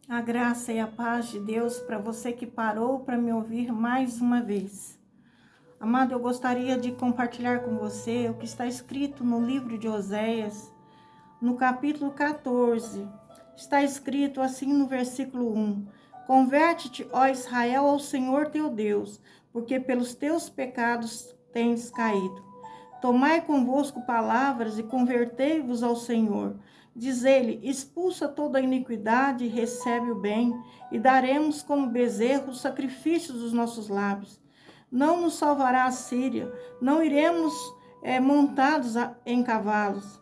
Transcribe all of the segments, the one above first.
A graça e a paz de Deus para você que parou para me ouvir mais uma vez. Amado, eu gostaria de compartilhar com você o que está escrito no livro de Oséias, no capítulo 14. Está escrito assim no versículo 1: Converte-te, ó Israel, ao Senhor teu Deus, porque pelos teus pecados tens caído. Tomai convosco palavras e convertei-vos ao Senhor. Diz ele: expulsa toda a iniquidade e recebe o bem, e daremos como bezerro os sacrifícios dos nossos lábios. Não nos salvará a Síria, não iremos montados em cavalos.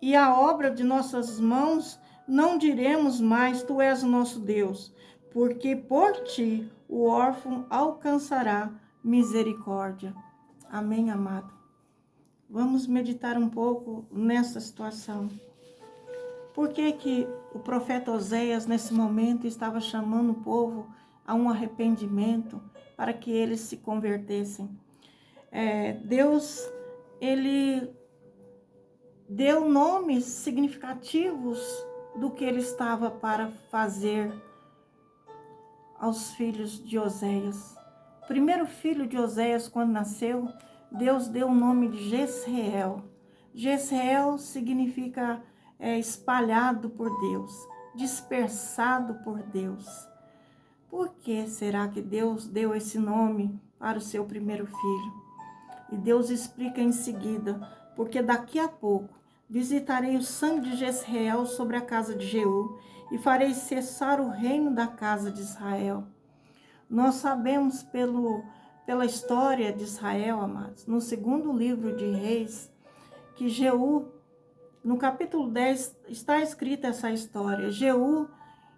E a obra de nossas mãos não diremos mais: tu és o nosso Deus, porque por ti o órfão alcançará misericórdia. Amém, amado? Vamos meditar um pouco nessa situação. Por que o profeta Oséias, nesse momento, estava chamando o povo a um arrependimento para que eles se convertessem? Deus, ele deu nomes significativos do que ele estava para fazer aos filhos de Oséias. O primeiro filho de Oséias, quando nasceu, Deus deu o nome de Jezreel. Jezreel significa espalhado por Deus, dispersado por Deus. Por que será que Deus deu esse nome para o seu primeiro filho? E Deus explica em seguida: porque daqui a pouco visitarei o sangue de Jezreel sobre a casa de Jeú e farei cessar o reino da casa de Israel. Nós sabemos pela história de Israel, amados, no segundo livro de Reis, que Jeú, no capítulo 10, está escrita essa história. Jeú,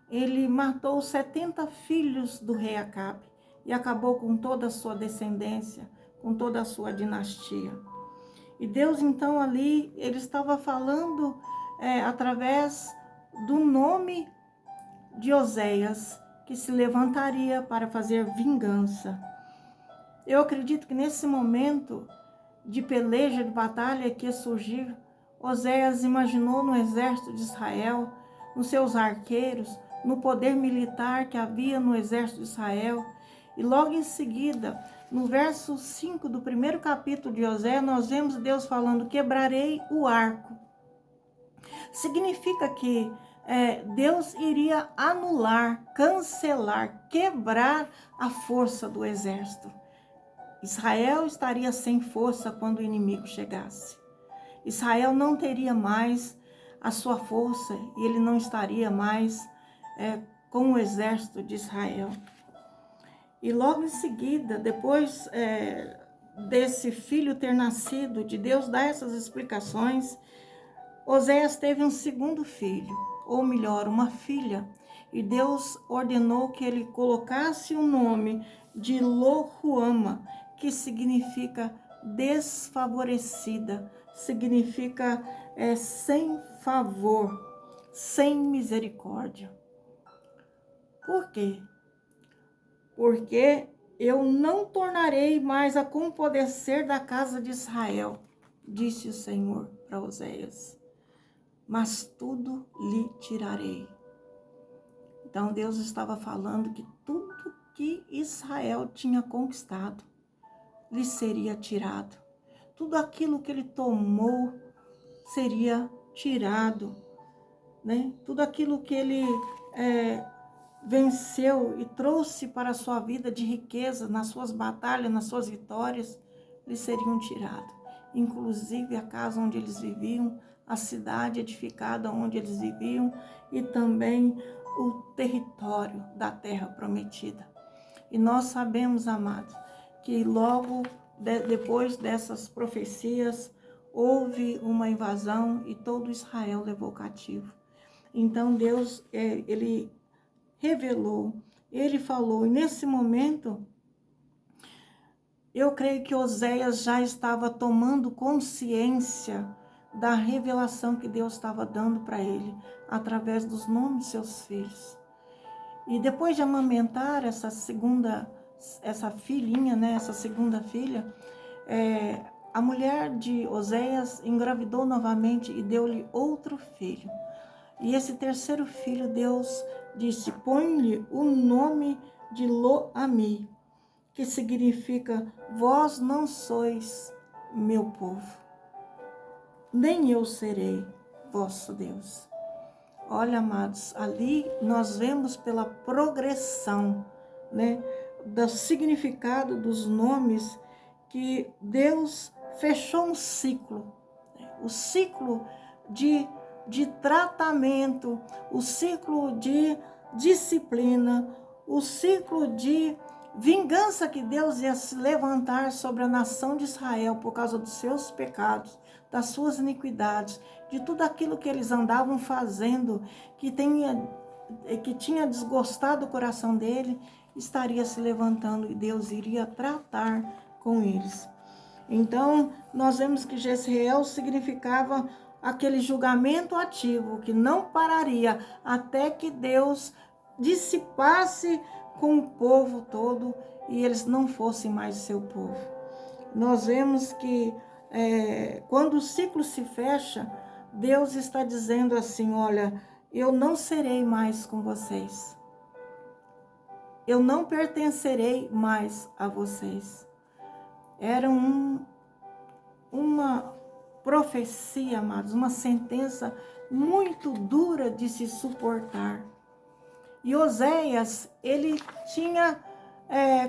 ele matou 70 filhos do rei Acabe e acabou com toda a sua descendência, com toda a sua dinastia. E Deus, então, ali, ele estava falando através do nome de Oséias, que se levantaria para fazer vingança. Eu acredito que nesse momento de peleja, de batalha que ia surgir, Oséias imaginou no exército de Israel, nos seus arqueiros, no poder militar que havia no exército de Israel. E logo em seguida, no verso 5 do primeiro capítulo de Oséias, nós vemos Deus falando: quebrarei o arco. Significa que Deus iria anular, cancelar, quebrar a força do exército. Israel estaria sem força quando o inimigo chegasse. Israel não teria mais a sua força e ele não estaria mais com o exército de Israel. E logo em seguida, depois desse filho ter nascido, de Deus dar essas explicações, Oséias teve um segundo filho, ou melhor, uma filha, e Deus ordenou que ele colocasse o nome de Lo-Ruama, que significa desfavorecida, significa sem favor, sem misericórdia. Por quê? Porque eu não tornarei mais a compadecer da casa de Israel, disse o Senhor para Oséias, mas tudo lhe tirarei. Então Deus estava falando que tudo que Israel tinha conquistado lhe seria tirado. Tudo aquilo que ele tomou seria tirado, né? Tudo aquilo que ele venceu e trouxe para a sua vida de riqueza, nas suas batalhas, nas suas vitórias, lhe seriam tirados. Inclusive a casa onde eles viviam, a cidade edificada onde eles viviam e também o território da terra prometida. E nós sabemos, amados, que logo depois dessas profecias houve uma invasão e todo Israel levou cativo. Então Deus, ele revelou, ele falou, e nesse momento, eu creio que Oséias já estava tomando consciência da revelação que Deus estava dando para ele, através dos nomes de seus filhos. E depois de amamentar essa filhinha, né, essa segunda filha, a mulher de Oséias engravidou novamente e deu-lhe outro filho. E esse terceiro filho, Deus disse: põe-lhe o nome de Lo-Ami, que significa: vós não sois meu povo, nem eu serei vosso Deus. Olha, amados, ali nós vemos pela progressão, né, do significado dos nomes, que Deus fechou um ciclo, o ciclo de tratamento, o ciclo de disciplina, o ciclo de vingança que Deus ia se levantar sobre a nação de Israel por causa dos seus pecados, das suas iniquidades, de tudo aquilo que eles andavam fazendo, que tinha desgostado o coração dele, estaria se levantando e Deus iria tratar com eles. Então, nós vemos que Jezreel significava aquele julgamento ativo que não pararia até que Deus dissipasse com o povo todo e eles não fossem mais seu povo. Nós vemos que quando o ciclo se fecha, Deus está dizendo assim: olha, eu não serei mais com vocês. Eu não pertencerei mais a vocês. Era uma profecia, amados, uma sentença muito dura de se suportar. E Oséias, ele tinha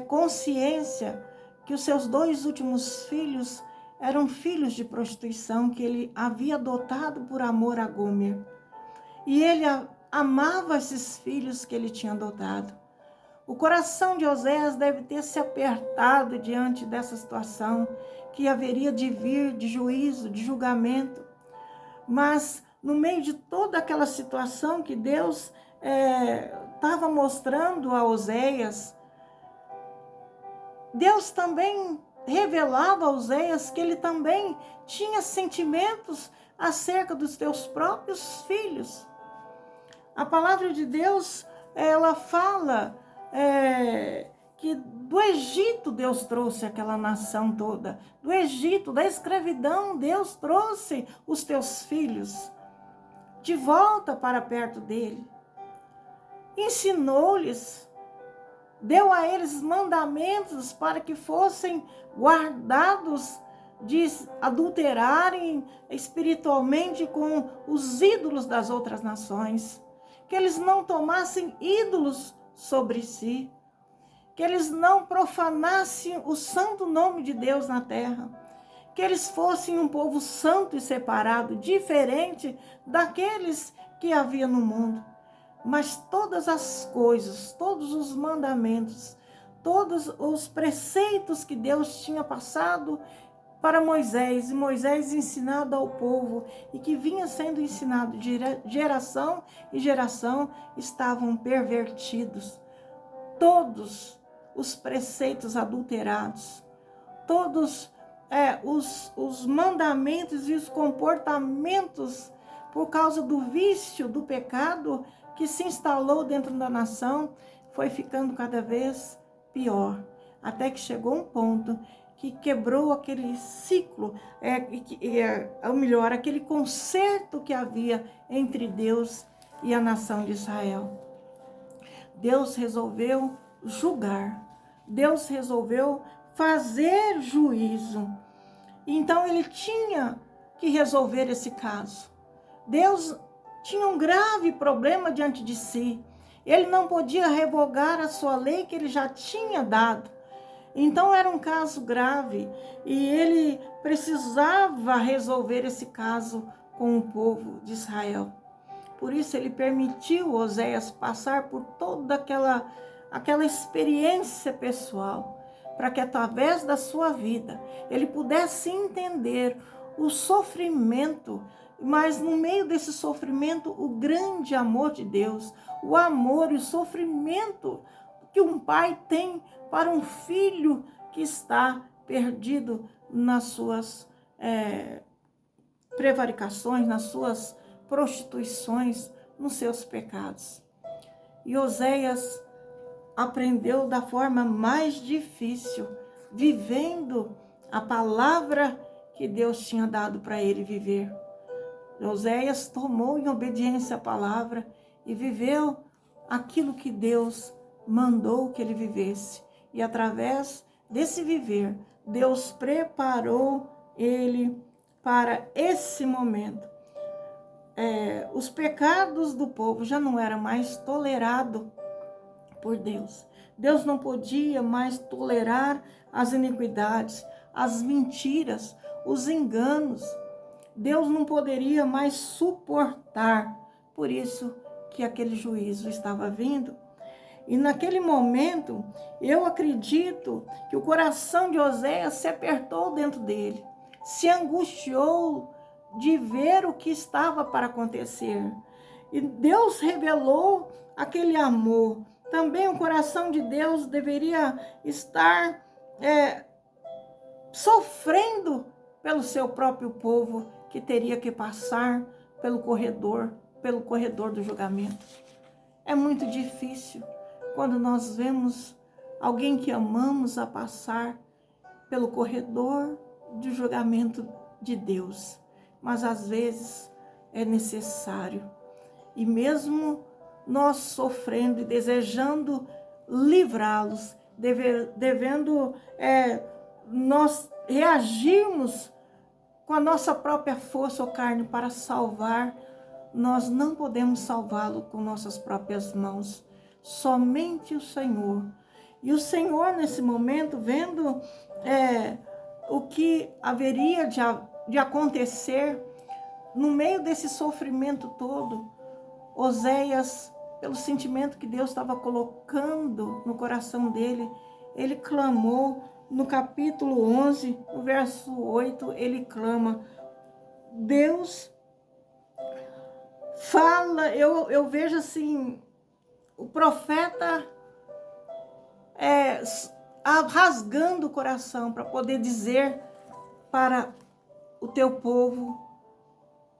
consciência que os seus 2 últimos filhos eram filhos de prostituição, que ele havia adotado por amor a Gomer. E ele amava esses filhos que ele tinha adotado. O coração de Oséias deve ter se apertado diante dessa situação, que haveria de vir de juízo, de julgamento. Mas no meio de toda aquela situação que Deus estava mostrando a Oséias, Deus também revelava a Oséias que ele também tinha sentimentos acerca dos teus próprios filhos. A palavra de Deus, ela fala que do Egito Deus trouxe aquela nação toda. Do Egito, da escravidão, Deus trouxe os teus filhos de volta para perto dele. Ensinou-lhes, deu a eles mandamentos para que fossem guardados de adulterarem espiritualmente com os ídolos das outras nações. Que eles não tomassem ídolos sobre si, que eles não profanassem o santo nome de Deus na terra, que eles fossem um povo santo e separado, diferente daqueles que havia no mundo. Mas todas as coisas, todos os mandamentos, todos os preceitos que Deus tinha passado para Moisés, e Moisés ensinado ao povo, e que vinha sendo ensinado de geração em geração, estavam pervertidos. Todos os preceitos adulterados, todos os mandamentos e os comportamentos, por causa do vício, do pecado que se instalou dentro da nação, foi ficando cada vez pior, até que chegou um ponto que quebrou aquele ciclo, ou melhor, aquele concerto que havia entre Deus e a nação de Israel. Deus resolveu julgar, Deus resolveu fazer juízo. Então ele tinha que resolver esse caso. Deus tinha um grave problema diante de si. Ele não podia revogar a sua lei que ele já tinha dado. Então era um caso grave e ele precisava resolver esse caso com o povo de Israel. Por isso ele permitiu Oséias passar por toda aquela experiência pessoal, para que através da sua vida ele pudesse entender o sofrimento, mas no meio desse sofrimento o grande amor de Deus, o amor e o sofrimento que um pai tem para um filho que está perdido nas suas prevaricações, nas suas prostituições, nos seus pecados. E Oséias aprendeu da forma mais difícil, vivendo a palavra que Deus tinha dado para ele viver. Oséias tomou em obediência a palavra e viveu aquilo que Deus mandou que ele vivesse. E através desse viver, Deus preparou ele para esse momento. Os pecados do povo já não eram mais tolerados por Deus. Deus não podia mais tolerar as iniquidades, as mentiras, os enganos. Deus não poderia mais suportar. Por isso que aquele juízo estava vindo. E naquele momento, eu acredito que o coração de Oséias se apertou dentro dele, se angustiou de ver o que estava para acontecer. E Deus revelou aquele amor. Também o coração de Deus deveria estar sofrendo pelo seu próprio povo, que teria que passar pelo corredor do julgamento. É muito difícil quando nós vemos alguém que amamos a passar pelo corredor do julgamento de Deus. Mas às vezes é necessário. E mesmo nós sofrendo e desejando livrá-los, devendo nós reagirmos com a nossa própria força ou carne para salvar, nós não podemos salvá-lo com nossas próprias mãos. Somente o Senhor. E o Senhor, nesse momento, vendo o que haveria de acontecer no meio desse sofrimento todo, Oséias, pelo sentimento que Deus estava colocando no coração dele, ele clamou. No capítulo 11, no verso 8, ele clama. Deus fala, eu vejo assim, o profeta rasgando o coração para poder dizer para o teu povo,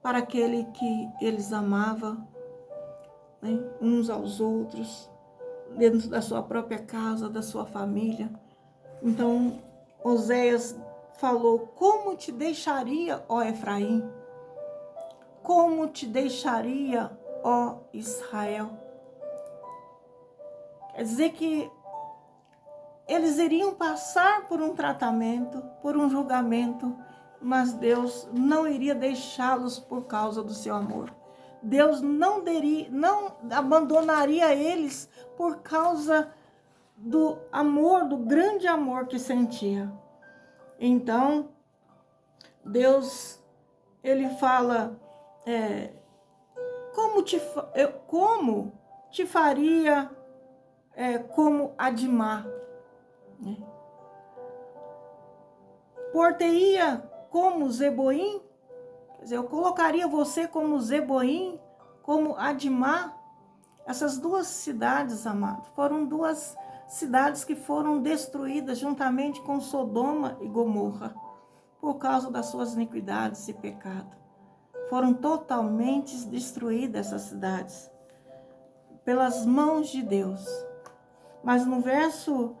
para aquele que eles amavam, né, uns aos outros, dentro da sua própria casa, da sua família. Então, Oséias falou: como te deixaria, ó Efraim? Como te deixaria, ó Israel? Quer dizer que eles iriam passar por um tratamento, por um julgamento, mas Deus não iria deixá-los por causa do seu amor. Deus não abandonaria eles por causa do amor, do grande amor que sentia. Então, Deus, ele fala, como te faria como Admá, né? Por-te-ia como Zeboim, quer dizer, eu colocaria você como Zeboim, como Admá. Essas duas cidades, amado, foram duas cidades que foram destruídas juntamente com Sodoma e Gomorra, por causa das suas iniquidades e pecado. Foram totalmente destruídas essas cidades, pelas mãos de Deus. Mas no verso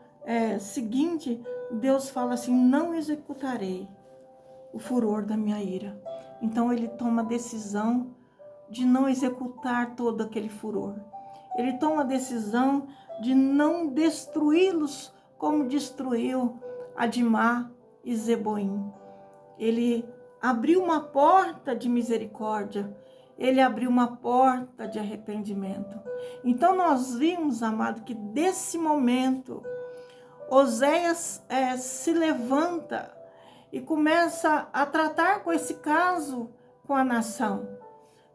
seguinte, Deus fala assim: não executarei o furor da minha ira. Então ele toma a decisão de não executar todo aquele furor. Ele toma a decisão de não destruí-los como destruiu Admá e Zeboim. Ele abriu uma porta de misericórdia, ele abriu uma porta de arrependimento. Então nós vimos, amado, que desse momento Oséias se levanta e começa a tratar com esse caso com a nação.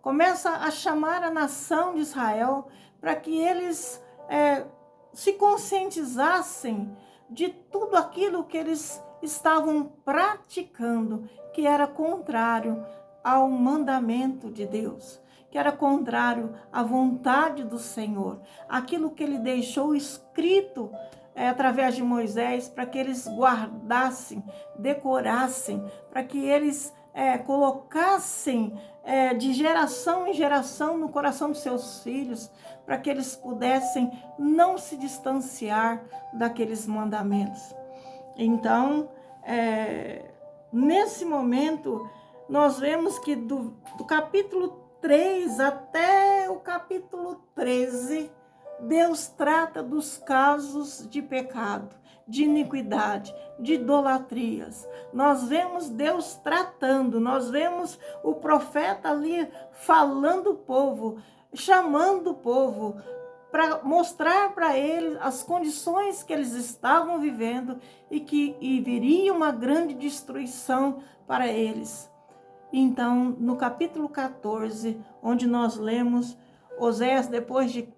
Começa a chamar a nação de Israel para que eles se conscientizassem de tudo aquilo que eles estavam praticando, que era contrário ao mandamento de Deus, que era contrário à vontade do Senhor, aquilo que ele deixou escrito através de Moisés, para que eles guardassem, decorassem, para que eles colocassem de geração em geração no coração dos seus filhos, para que eles pudessem não se distanciar daqueles mandamentos. Então, nesse momento, nós vemos que do capítulo 3 até o capítulo 13, Deus trata dos casos de pecado, de iniquidade, de idolatrias. Nós vemos Deus tratando, nós vemos o profeta ali falando o povo, chamando o povo, para mostrar para eles as condições que eles estavam vivendo e viria uma grande destruição para eles. Então, no capítulo 14, onde nós lemos Oséias, depois de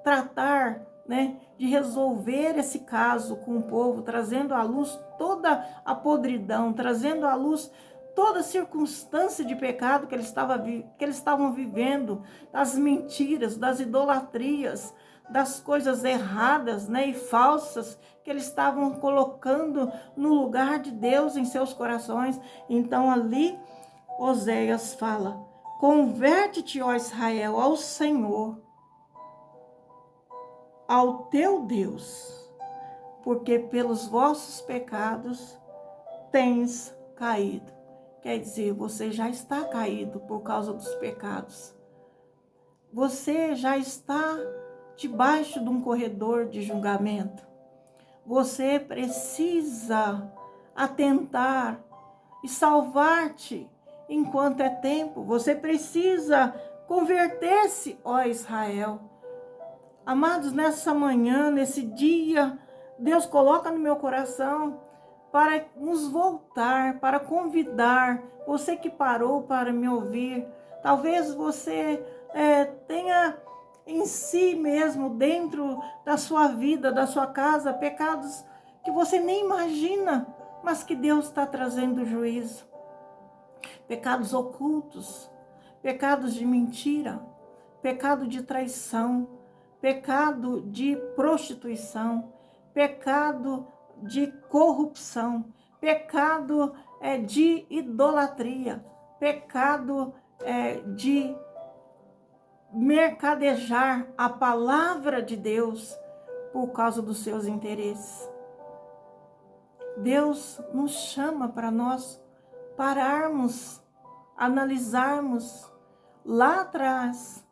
tratar, de resolver esse caso com o povo, trazendo à luz toda a podridão, trazendo à luz toda a circunstância de pecado que eles estavam vivendo, das mentiras, das idolatrias, das coisas erradas, e falsas que eles estavam colocando no lugar de Deus em seus corações. Então ali Oséias fala: converte-te, ó Israel, ao Senhor, ao teu Deus, porque pelos vossos pecados tens caído. Quer dizer, você já está caído por causa dos pecados. Você já está debaixo de um corredor de julgamento. Você precisa atentar e salvar-te enquanto é tempo. Você precisa converter-se, ó Israel. Amados, nessa manhã, nesse dia, Deus coloca no meu coração para nos voltar, para convidar você que parou para me ouvir. Talvez você tenha em si mesmo, dentro da sua vida, da sua casa, pecados que você nem imagina, mas que Deus está trazendo juízo. Pecados ocultos, pecados de mentira, pecado de traição, pecado de prostituição, pecado de corrupção, pecado de idolatria, pecado de mercadejar a palavra de Deus por causa dos seus interesses. Deus nos chama para nós pararmos, analisarmos. Lá atrás,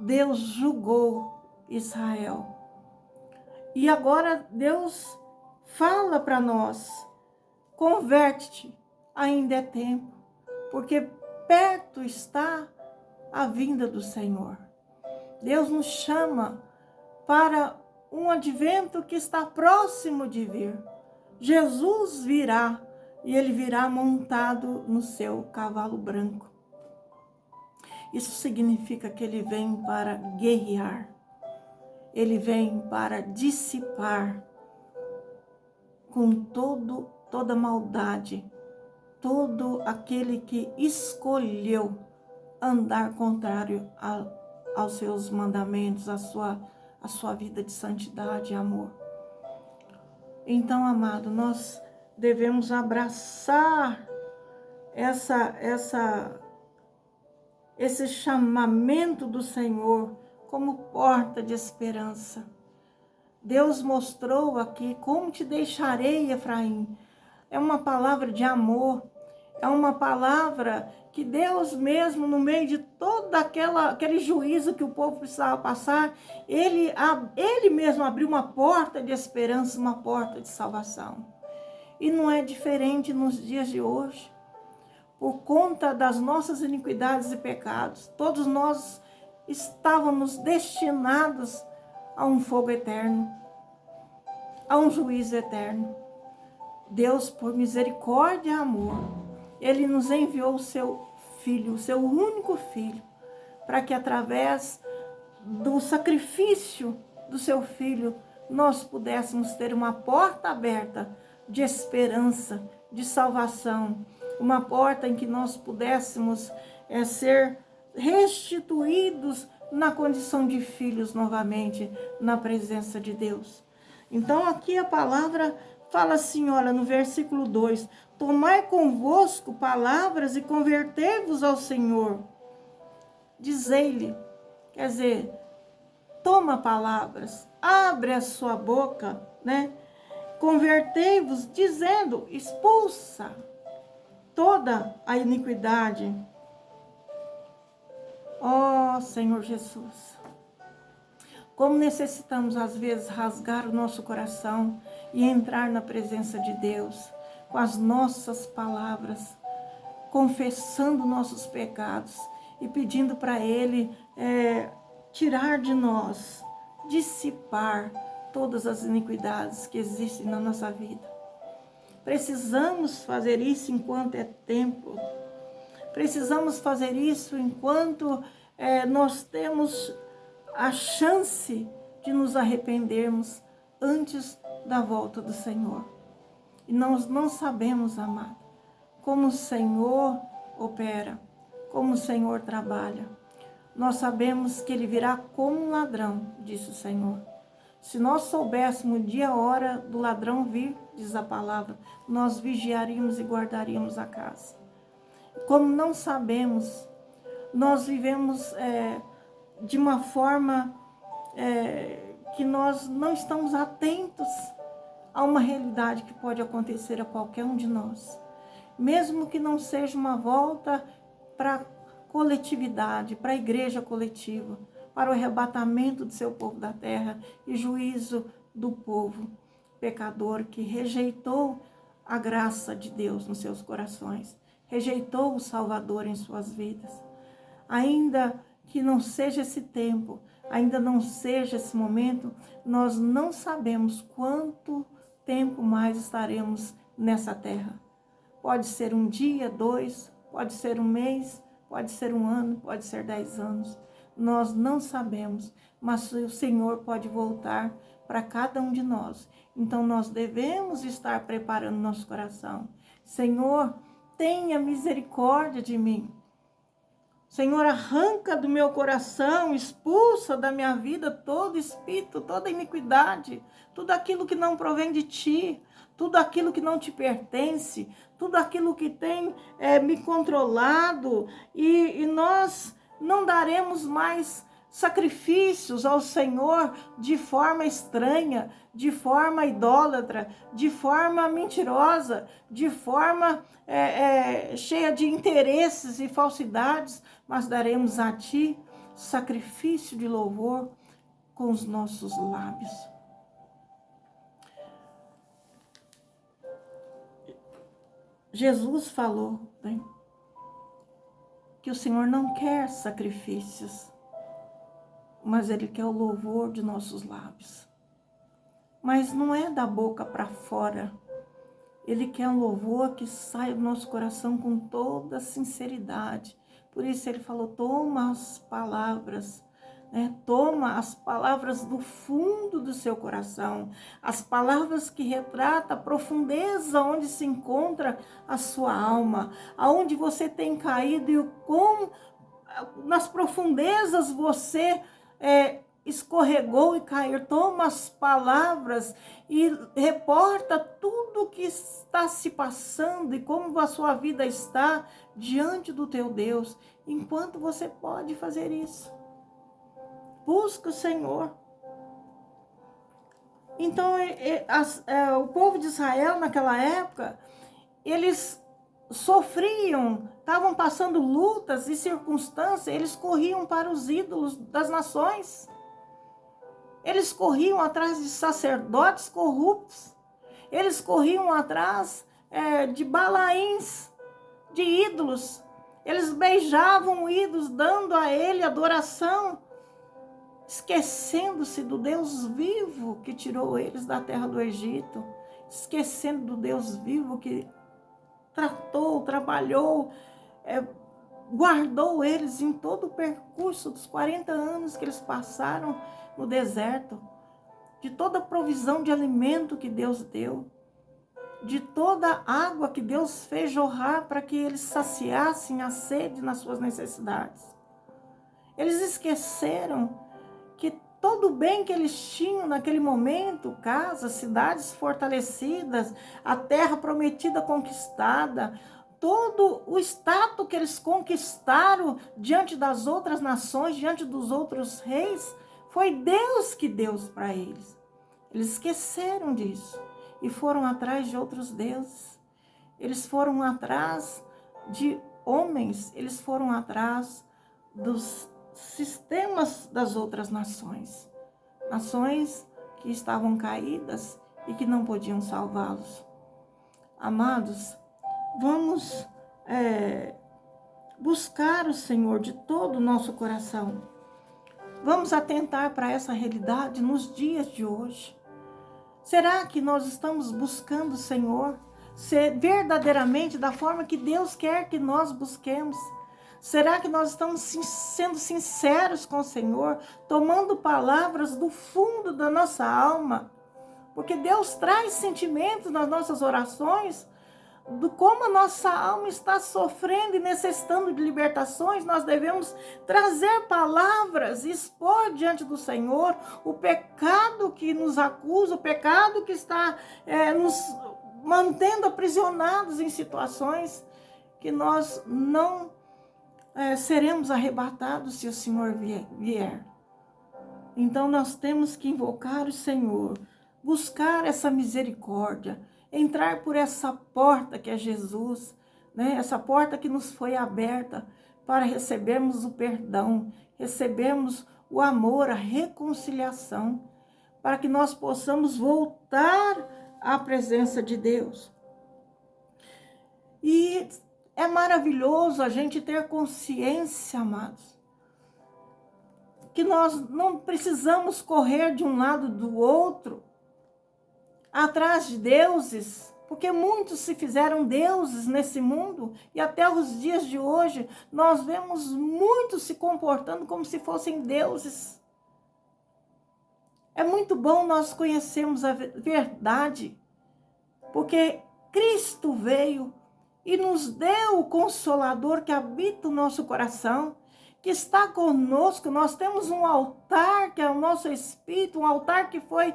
Deus julgou Israel. E agora Deus fala para nós: converte-te, ainda é tempo, porque perto está a vinda do Senhor. Deus nos chama para um advento que está próximo de vir. Jesus virá, e ele virá montado no seu cavalo branco. Isso significa que ele vem para guerrear, ele vem para dissipar com toda maldade, todo aquele que escolheu andar contrário aos seus mandamentos, a sua vida de santidade e amor. Então, amado, nós devemos abraçar esse chamamento do Senhor como porta de esperança. Deus mostrou aqui: como te deixarei, Efraim? É uma palavra de amor, é uma palavra que Deus mesmo, no meio de todo aquele juízo que o povo precisava passar, ele mesmo abriu uma porta de esperança, uma porta de salvação. E não é diferente nos dias de hoje. Por conta das nossas iniquidades e pecados, todos nós estávamos destinados a um fogo eterno, a um juízo eterno. Deus, por misericórdia e amor, ele nos enviou o seu filho, o seu único filho, para que através do sacrifício do seu filho, nós pudéssemos ter uma porta aberta de esperança, de salvação, uma porta em que nós pudéssemos ser restituídos na condição de filhos novamente, na presença de Deus. Então aqui a palavra fala assim, olha, no versículo 2, tomai convosco palavras e convertei-vos ao Senhor. Dizei-lhe, quer dizer, toma palavras, abre a sua boca, Convertei-vos, dizendo, expulsa toda a iniquidade. Ó Senhor Jesus, como necessitamos às vezes rasgar o nosso coração e entrar na presença de Deus com as nossas palavras, confessando nossos pecados e pedindo para Ele tirar de nós, dissipar todas as iniquidades que existem na nossa vida. Precisamos fazer isso enquanto é tempo. Precisamos fazer isso enquanto nós temos a chance de nos arrependermos antes da volta do Senhor. E nós não sabemos, amado, como o Senhor opera, como o Senhor trabalha. Nós sabemos que Ele virá como um ladrão, disse o Senhor. Se nós soubéssemos o dia e a hora do ladrão vir, diz a palavra, nós vigiaríamos e guardaríamos a casa. Como não sabemos, nós vivemos de uma forma que nós não estamos atentos a uma realidade que pode acontecer a qualquer um de nós. Mesmo que não seja uma volta para a coletividade, para a igreja coletiva, para o arrebatamento do seu povo da terra e juízo do povo pecador que rejeitou a graça de Deus nos seus corações, rejeitou o Salvador em suas vidas. Ainda que não seja esse tempo, ainda não seja esse momento, nós não sabemos quanto tempo mais estaremos nessa terra. Pode ser um dia, 2, pode ser um mês, pode ser um ano, pode ser 10 anos. Nós não sabemos, mas o Senhor pode voltar para cada um de nós. Então nós devemos estar preparando nosso coração. Senhor, tenha misericórdia de mim. Senhor, arranca do meu coração, expulsa da minha vida todo espírito, toda iniquidade, tudo aquilo que não provém de Ti, tudo aquilo que não Te pertence, tudo aquilo que tem me controlado, e nós não daremos mais sacrifícios ao Senhor de forma estranha, de forma idólatra, de forma mentirosa, de forma cheia de interesses e falsidades, mas daremos a Ti sacrifício de louvor com os nossos lábios. Jesus falou, né, que o Senhor não quer sacrifícios, mas Ele quer o louvor de nossos lábios. Mas não é da boca para fora. Ele quer um louvor que saia do nosso coração com toda sinceridade. Por isso Ele falou, toma as palavras, toma as palavras do fundo do seu coração, as palavras que retratam a profundeza onde se encontra a sua alma, aonde você tem caído e o quão nas profundezas você escorregou e caiu. Toma as palavras e reporta tudo o que está se passando e como a sua vida está diante do teu Deus, enquanto você pode fazer isso. Busca o Senhor. Então, o povo de Israel naquela época, eles sofriam, estavam passando lutas e circunstâncias, eles corriam para os ídolos das nações. Eles corriam atrás de sacerdotes corruptos. Eles corriam atrás de balaíns, de ídolos. Eles beijavam ídolos, dando a ele adoração, esquecendo-se do Deus vivo que tirou eles da terra do Egito, esquecendo do Deus vivo que tratou, trabalhou, guardou eles em todo o percurso dos 40 anos que eles passaram no deserto, de toda a provisão de alimento que Deus deu, de toda a água que Deus fez jorrar para que eles saciassem a sede nas suas necessidades. Eles esqueceram que todo o bem que eles tinham naquele momento, casas, cidades fortalecidas, a terra prometida conquistada, todo o status que eles conquistaram diante das outras nações, diante dos outros reis, foi Deus que deu para eles. Eles esqueceram disso e foram atrás de outros deuses. eles foram atrás de homens, eles foram atrás dos sistemas das outras nações. Nações que estavam caídas e que não podiam salvá-los. Amados, vamos buscar o Senhor de todo o nosso coração. Vamos atentar para essa realidade nos dias de hoje. Será que nós estamos buscando o Senhor ser verdadeiramente da forma que Deus quer que nós busquemos? Será que nós estamos sendo sinceros com o Senhor, tomando palavras do fundo da nossa alma? Porque Deus traz sentimentos nas nossas orações, do como a nossa alma está sofrendo e necessitando de libertações. Nós devemos trazer palavras, expor diante do Senhor o pecado que nos acusa, o pecado que está nos mantendo aprisionados em situações que nós não seremos arrebatados se o Senhor vier. Então nós temos que invocar o Senhor, buscar essa misericórdia, entrar por essa porta que é Jesus, né? Essa porta que nos foi aberta para recebermos o perdão, recebermos o amor, a reconciliação, para que nós possamos voltar à presença de Deus. E é maravilhoso a gente ter consciência, amados, que nós não precisamos correr de um lado do outro, atrás de deuses, porque muitos se fizeram deuses nesse mundo, e até os dias de hoje nós vemos muitos se comportando como se fossem deuses. É muito bom nós conhecermos a verdade, porque Cristo veio e nos deu o Consolador que habita o nosso coração, que está conosco. Nós temos um altar que é o nosso Espírito, um altar que foi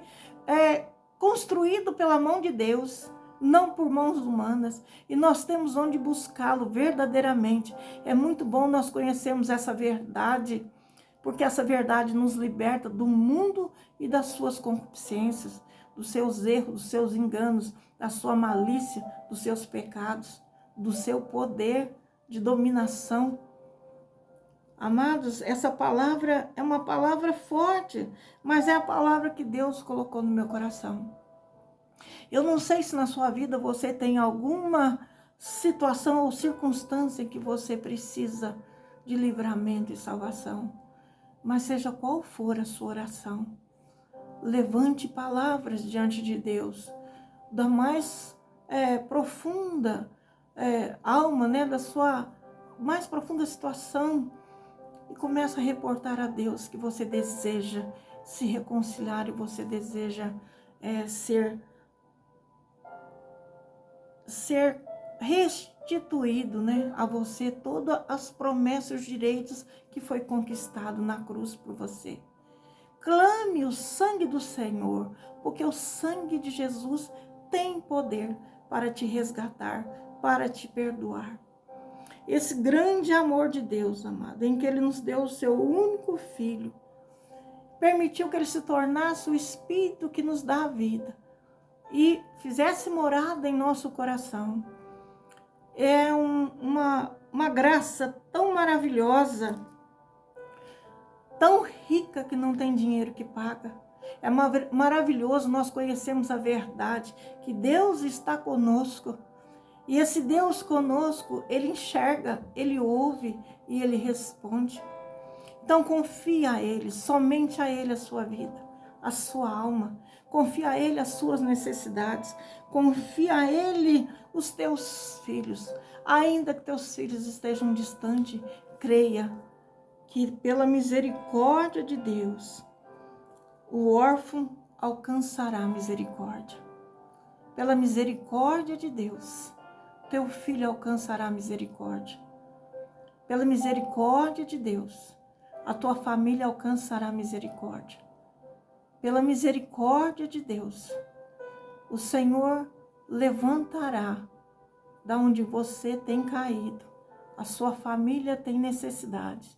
construído pela mão de Deus, não por mãos humanas, e nós temos onde buscá-lo verdadeiramente. É muito bom nós conhecermos essa verdade, porque essa verdade nos liberta do mundo e das suas concupiscências, dos seus erros, dos seus enganos, da sua malícia, dos seus pecados, do seu poder de dominação. Amados, essa palavra é uma palavra forte, mas é a palavra que Deus colocou no meu coração. Eu não sei se na sua vida você tem alguma situação ou circunstância em que você precisa de livramento e salvação, mas seja qual for a sua oração, levante palavras diante de Deus, da mais profunda alma, né, da sua mais profunda situação, e começa a reportar a Deus que você deseja se reconciliar e você deseja ser restituído, né, a você todas as promessas, os direitos que foi conquistado na cruz por você. Clame o sangue do Senhor, porque o sangue de Jesus tem poder para te resgatar, para te perdoar. Esse grande amor de Deus, amado, em que Ele nos deu o seu único Filho, permitiu que Ele se tornasse o Espírito que nos dá a vida e fizesse morada em nosso coração. É uma graça tão maravilhosa, tão rica que não tem dinheiro que paga. É maravilhoso nós conhecermos a verdade, que Deus está conosco. E esse Deus conosco, Ele enxerga, Ele ouve e Ele responde. Então confia a Ele, somente a Ele a sua vida, a sua alma. Confia a Ele as suas necessidades. Confia a Ele os teus filhos. Ainda que teus filhos estejam distantes, creia que pela misericórdia de Deus, o órfão alcançará misericórdia. Pela misericórdia de Deus, teu filho alcançará misericórdia. Pela misericórdia de Deus, a tua família alcançará misericórdia. Pela misericórdia de Deus, o Senhor levantará da onde você tem caído. A sua família tem necessidade.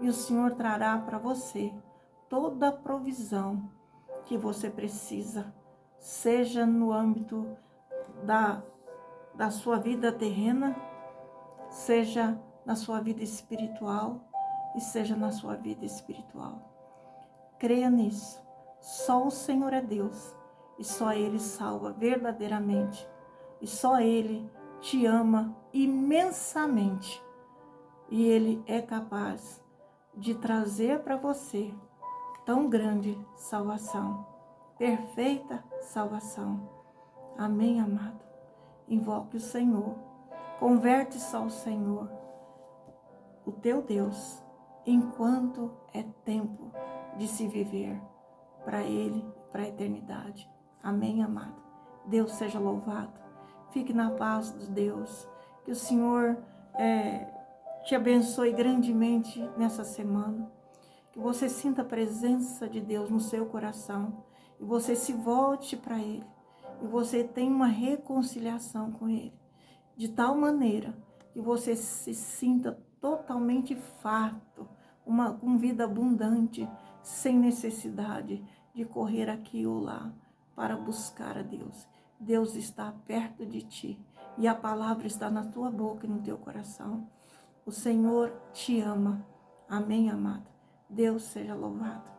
E o Senhor trará para você toda a provisão que você precisa, seja no âmbito da da sua vida terrena, seja na sua vida espiritual e seja na sua vida espiritual. Creia nisso. Só o Senhor é Deus e só Ele salva verdadeiramente. E só Ele te ama imensamente. E Ele é capaz de trazer para você tão grande salvação, perfeita salvação. Amém, amado? Invoque o Senhor, converte-se ao Senhor, o teu Deus, enquanto é tempo de se viver para Ele, para a eternidade. Amém, amado? Deus seja louvado. Fique na paz de Deus. Que o Senhor te abençoe grandemente nessa semana. Que você sinta a presença de Deus no seu coração. E você se volte para Ele. E você tenha uma reconciliação com Ele. De tal maneira que você se sinta totalmente farto. Uma vida abundante, sem necessidade de correr aqui ou lá para buscar a Deus. Deus está perto de ti e a palavra está na tua boca e no teu coração. O Senhor te ama. Amém, amado? Deus seja louvado.